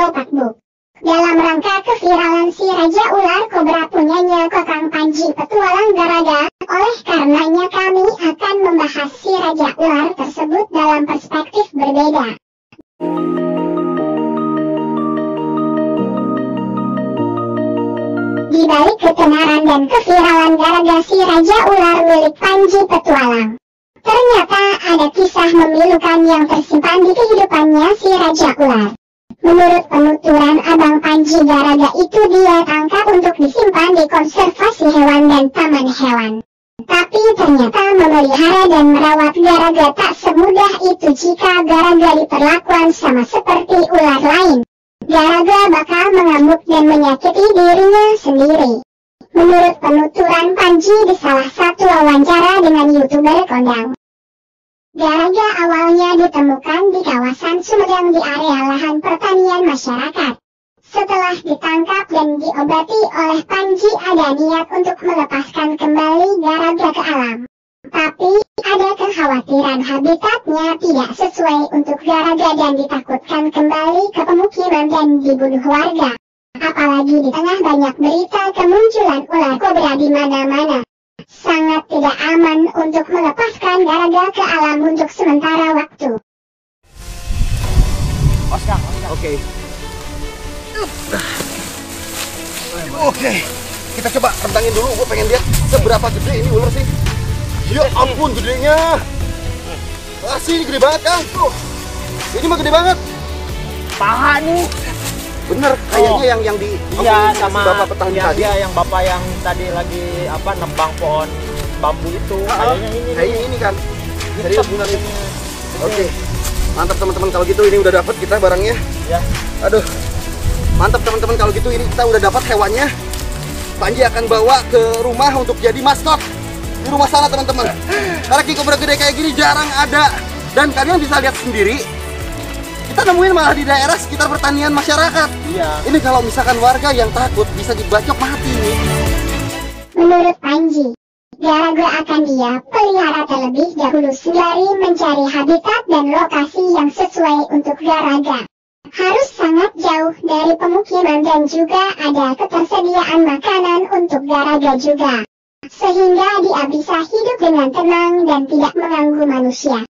Pakbuk. Dalam rangka keviralan si Raja Ular Kobra punyanya Kokang Panji Petualang Garaga, oleh karenanya kami akan membahas si Raja Ular tersebut dalam perspektif berbeda. Di balik ketenaran dan keviralan Garaga si Raja Ular milik Panji Petualang, ternyata ada kisah memilukan yang tersimpan di kehidupannya si Raja Ular. Menurut penuturan Abang Panji, Garaga itu dia tangkap untuk disimpan di konservasi hewan dan taman hewan. Tapi ternyata memelihara dan merawat Garaga tak semudah itu jika Garaga diperlakukan sama seperti ular lain. Garaga bakal mengamuk dan menyakiti dirinya sendiri. Menurut penuturan Panji di salah satu wawancara dengan YouTuber kondang, Garaga awalnya ditemukan di kawasan Sumedang di area lahan pertanian masyarakat. Setelah ditangkap dan diobati oleh Panji, ada niat untuk melepaskan kembali Garaga ke alam. Tapi, ada kekhawatiran habitatnya tidak sesuai untuk Garaga dan ditakutkan kembali ke pemukiman dan dibunuh warga. Apalagi di tengah banyak berita kemunculan ular kobra di mana-mana. Sangat tidak aman untuk melepaskan Garaga ke alam untuk sementara waktu. Oke. Oke. Kita coba rentangin dulu, gue pengen lihat seberapa gede ini ular sih. Ya ampun gedenya. Asli ini gede banget Kang. Tuh. Ini mah gede banget. Paha nih. Bener, kayaknya yang di sama Bapak petani tadi. Iya, yang Bapak yang tadi lagi nebang pohon bambu itu. Kayaknya ini kan. Serius bener ini. Oke. Mantap teman-teman kalau gitu, ini udah dapat kita barangnya. Ya. Aduh. Mantap teman-teman kalau gitu, ini kita udah dapat hewannya. Panji akan bawa ke rumah untuk jadi maskot di rumah sana teman-teman. Karena king cobra gede kayak gini jarang ada. Dan kalian bisa lihat sendiri, kita nemuin malah di daerah sekitar pertanian masyarakat. Iya. Ini kalau misalkan warga yang takut bisa dibacok mati nih. Menurut Panji, Garaga akan dia pelihara terlebih dahulu sembari mencari habitat dan lokasi yang sesuai untuk Garaga. Harus sangat jauh dari pemukiman dan juga ada ketersediaan makanan untuk Garaga juga. Sehingga dia bisa hidup dengan tenang dan tidak mengganggu manusia.